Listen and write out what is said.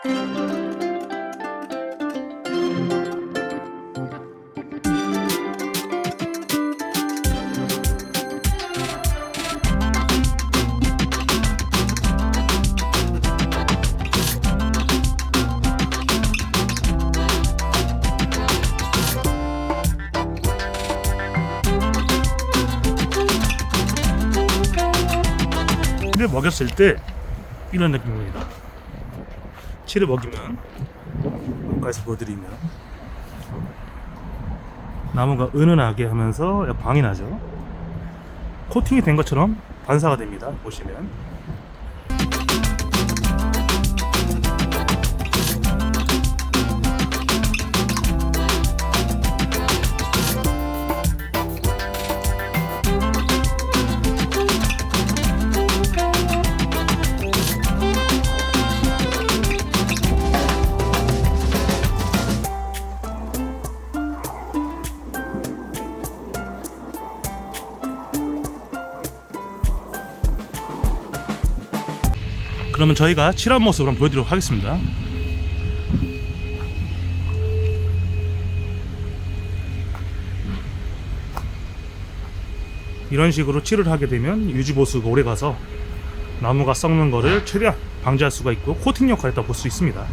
칠을 먹였을 때 이런 느낌입니다. 칠을 먹이면 가까이서 보여드리면 나무가 은은하게 하면서 광이 나죠. 코팅이 된 것처럼 반사가 됩니다. 보시면 그러면 저희가 칠한 모습을 한번 보여드리도록 하겠습니다. 이런 식으로 칠을 하게 되면 유지보수가 오래가서 나무가 썩는 거를 최대한 방지할 수가 있고 코팅 역할을 했다고 볼 수 있습니다.